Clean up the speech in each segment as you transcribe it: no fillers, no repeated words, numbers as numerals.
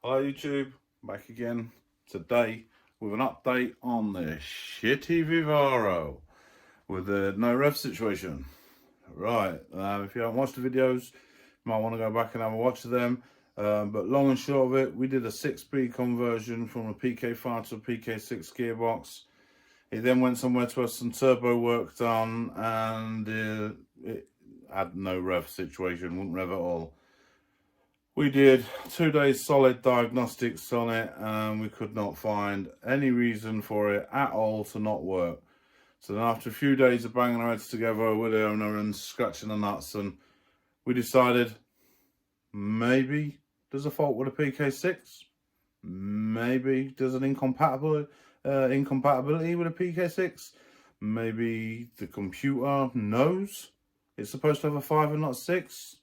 Hello YouTube, back again today with an update on the shitty Vivaro with the no rev situation. Right, if you haven't watched the videos, you might want to go back and have a watch of them. But long and short of it, we did a 6-speed conversion from a PK5 to a PK6 gearbox. It then went somewhere to have some turbo work done, and it had no rev situation, wouldn't rev at all. We did 2 days solid diagnostics on it, and we could not find any reason for it at all to not work. So then after a few days of banging our heads together with the owner and scratching the nuts, and we decided maybe there's a fault with a PK6. Maybe there's an incompatibility with a PK6. Maybe the computer knows it's supposed to have a 5 and not 6.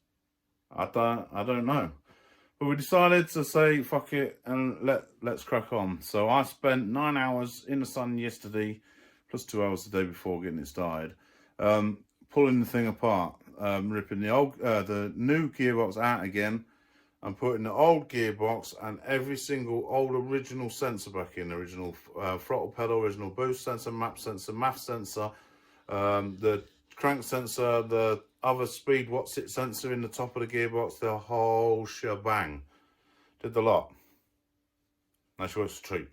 I don't know. But we decided to say fuck it and let's crack on. So I spent 9 hours in the sun yesterday, plus 2 hours the day before getting it started, pulling the thing apart, ripping the new gearbox out again, and putting the old gearbox and every single old original sensor back in. Original throttle pedal, original boost sensor, map sensor, MAF sensor, the crank sensor, the other speed what's it sensor in the top of the gearbox, the whole shebang. Did the lot. That's what's a treat.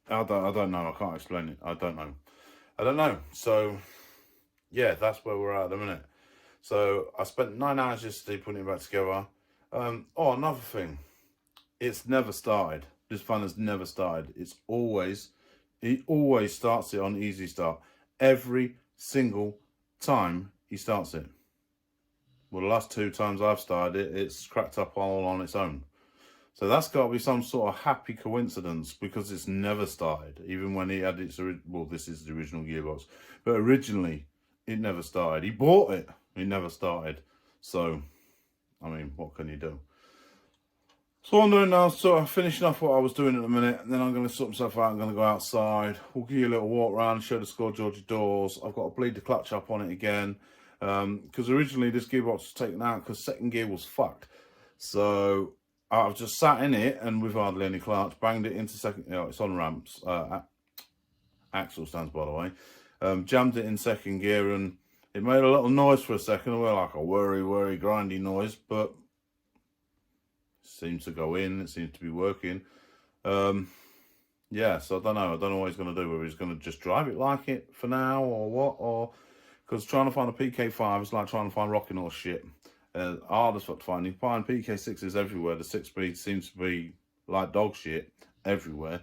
I don't know. I can't explain it. I don't know. So yeah, that's where we're at the minute. So I spent 9 hours yesterday putting it back together. Oh, another thing, it's never started. This fan has never started. It always starts it on easy start. Every single time he starts it. Well, the last 2 times I've started it, it's cracked up all on its own. So that's got to be some sort of happy coincidence, because it's never started. Even when he had its, well, this is the original gearbox, but originally it never started. He bought it, it never started. So, I mean, what can you do? So what I'm doing now is sort of finishing off what I was doing at the minute, and then I'm going to sort myself out. I'm going to go outside. We'll give you a little walk around, show the Score Georgie doors. I've got to bleed the clutch up on it again, because originally this gearbox was taken out because second gear was fucked. So I've just sat in it, and with hardly any clutch, banged it into second. You know, it's on ramps, axle stands by the way. Jammed it in second gear, and it made a little noise for a second, well, like a worry, grindy noise, but seems to go in, it seems to be working. Yeah, so I don't know what he's going to do, whether he's going to just drive it like it for now or what, or because trying to find a PK5 is like trying to find rocking horse shit. Hard as fuck to find. You find PK6s everywhere. The 6-speed seems to be like dog shit everywhere,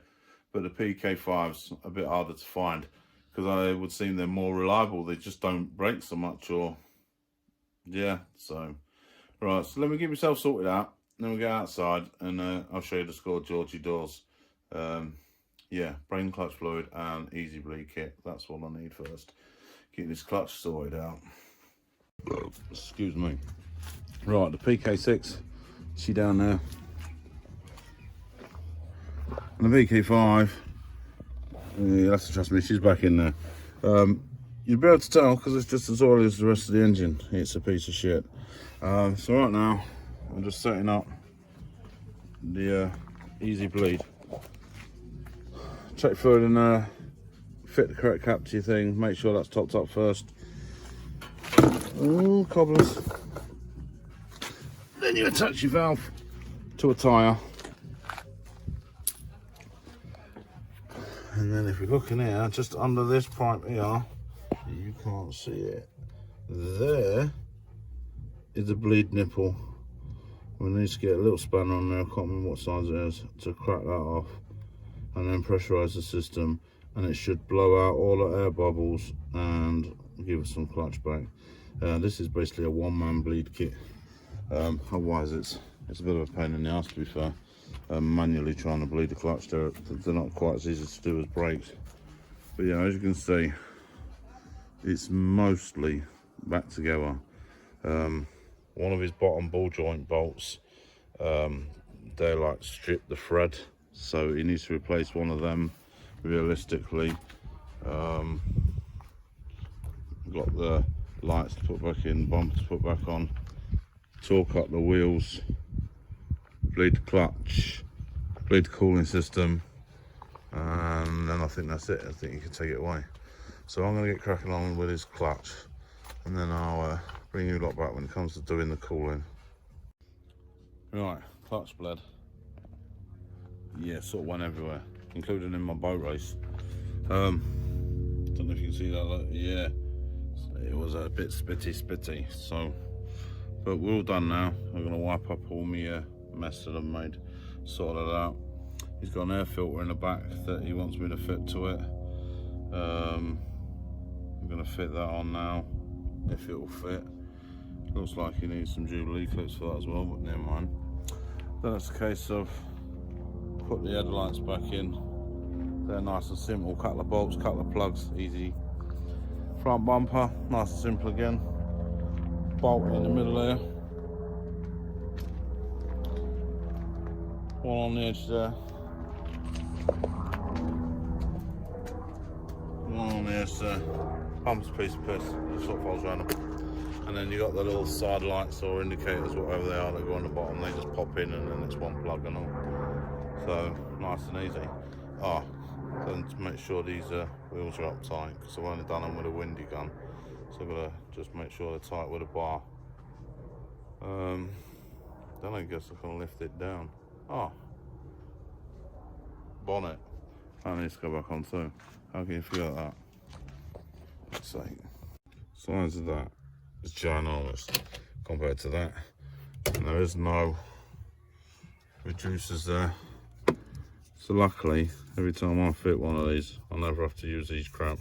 but the PK5's a bit harder to find, because I would seem they're more reliable. They just don't break so much, or yeah. So right, so let me get myself sorted out. Then we'll go outside, and I'll show you the Score Georgie doors. Yeah, brain clutch fluid and easy bleed kit. That's what I need first. Get this clutch sorted out. Excuse me. Right, the PK6, she down there. And the PK5, you'll have to trust me, she's back in there. You'll be able to tell because it's just as oily as the rest of the engine. It's a piece of shit. So right now, I'm just setting up the easy bleed. Check fluid in there, fit the correct cap to your thing, make sure that's topped up first. Oh, cobblers. Then you attach your valve to a tyre. And then if you look in here, just under this pipe here, you can't see it, there is a bleed nipple. We need to get a little spanner on there, I can't remember what size it is, to crack that off, and then pressurise the system, and it should blow out all the air bubbles and give us some clutch back. This is basically a one-man bleed kit. Otherwise it's a bit of a pain in the ass, to be fair. Manually trying to bleed the clutch, they're not quite as easy to do as brakes. But yeah, as you can see, it's mostly back together. One of his bottom ball joint bolts, they're like stripped the thread, so he needs to replace one of them realistically. Got the lights to put back in, bumper to put back on, torque up the wheels, bleed the clutch, bleed the cooling system, and then I think that's it. I think you can take it away. So I'm going to get cracking on with his clutch, and then I'll bring you lot back when it comes to doing the cooling. Right, clutch bled. Yeah, sort of went everywhere, including in my boat race. Don't know if you can see that. Look. Yeah, it was a bit spitty. So, but we're all done now. I'm going to wipe up all my mess that I've made, sort it out. He's got an air filter in the back that he wants me to fit to it. I'm going to fit that on now, if it will fit. Looks like he needs some Jubilee clips for that as well, but never mind. Then it's a case of put the headlights back in. They're nice and simple, couple of bolts, couple of plugs, easy. Front bumper, nice and simple again. Bolt in the middle there. One on the edge there. One on the edge there. Pump's a piece of piss, just sort of folds around them. And then you got the little side lights or indicators, whatever they are, that go on the bottom. They just pop in and then it's one plug and all. So nice and easy. Then to make sure these wheels are up tight, because I've only done them with a windy gun, so I've got to just make sure they're tight with a bar. Then I guess I can lift it down. Bonnet. I need to go back on too. How can you forget that? Let's see. Size of that is ginormous compared to that. And there is no reducers there. So luckily, every time I fit one of these, I never have to use these crap.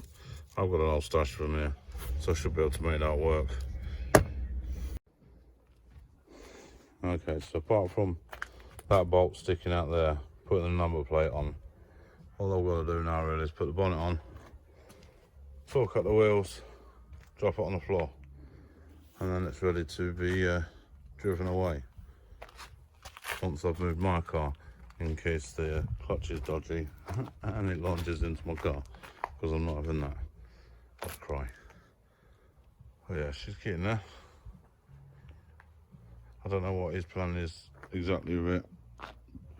I've got an old stash from here, so I should be able to make that work. Okay, so apart from that bolt sticking out there, putting the number plate on, all I've got to do now really is put the bonnet on, torque up the wheels, drop it on the floor, and then it's ready to be driven away. Once I've moved my car, in case the clutch is dodgy and it launches into my car, because I'm not having that. I'll cry. Oh yeah, she's getting there. I don't know what his plan is exactly with it,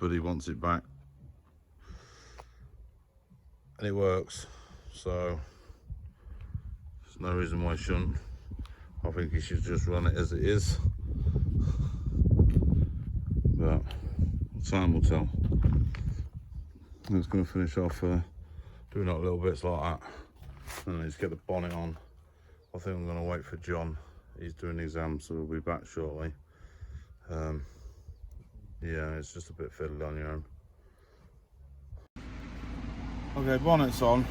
but he wants it back. And it works, so there's no reason why he shouldn't. I think he should just run it as it is. But time will tell. I'm just going to finish off doing up little bits like that, and then just get the bonnet on. I think I'm going to wait for John. He's doing exams, so we'll be back shortly. Yeah, it's just a bit fiddly on your own. Okay, bonnet's on.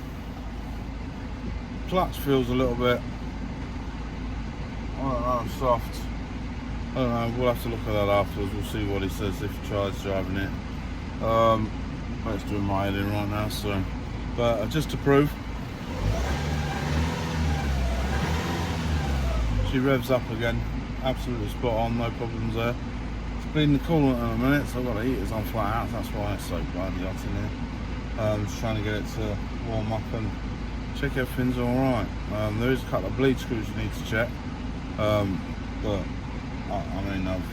Clutch feels a little bit, I don't know, soft. I don't know, we'll have to look at that afterwards. We'll see what he says if he tries driving it. Let's do my head in right now, so. But just to prove, she revs up again, absolutely spot on, no problems there. It's bleeding the coolant in a minute, so I've got the heaters on flat out, that's why it's so bloody hot in here. Just trying to get it to warm up and check everything's alright. There is a couple of bleed screws you need to check, but I mean, I've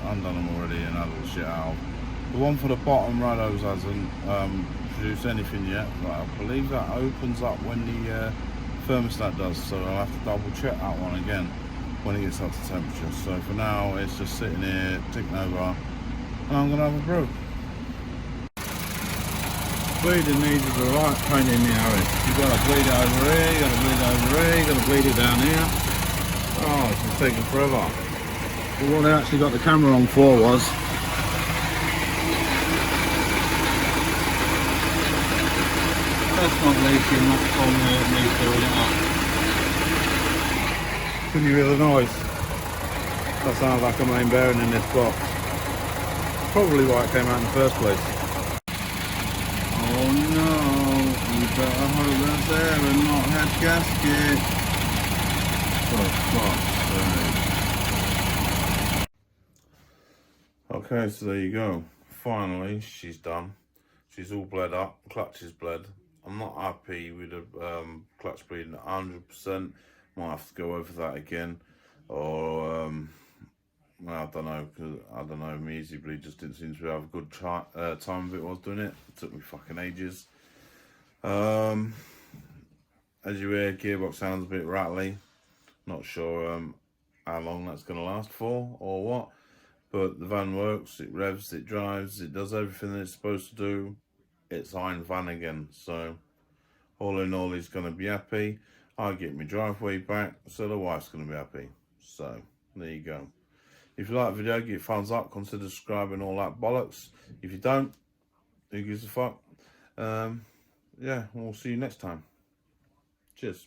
undone them already and had all the shit out. The one for the bottom rados hasn't produced anything yet, but I believe that opens up when the thermostat does, so I'll have to double check that one again when it gets up to temperature. So for now, it's just sitting here, ticking over, and I'm going to have a brew. Bleeding needs is a right pain in the arse. You've got to bleed over here, you've got to bleed over here, you've got to bleed it down here. Oh, it's been taking forever. But what I actually got the camera on for was that's not leaking, that's on me filling it up. Can you hear the noise? That sounds like a main bearing in this box. Probably why it came out in the first place. Oh no, you better hope that's there and not head gasket. For fuck's sake. Okay, so there you go. Finally, she's done. She's all bled up, clutch is bled. I'm not happy with the clutch bleeding at 100%. Might have to go over that again, or Well, I don't know, because I don't know, my Easy Bleed just didn't seem to have a good time of it. Was doing it. It took me fucking ages. As you hear, gearbox sounds a bit rattly. Not sure how long that's going to last for or what. But the van works, it revs, it drives, it does everything that it's supposed to do. It's Iron Van again. So all in all, he's going to be happy. I get my driveway back, so the wife's going to be happy. So there you go. If you like the video, give it a thumbs up, consider subscribing, all that bollocks. If you don't, who gives a fuck? Yeah, we'll see you next time. Cheers.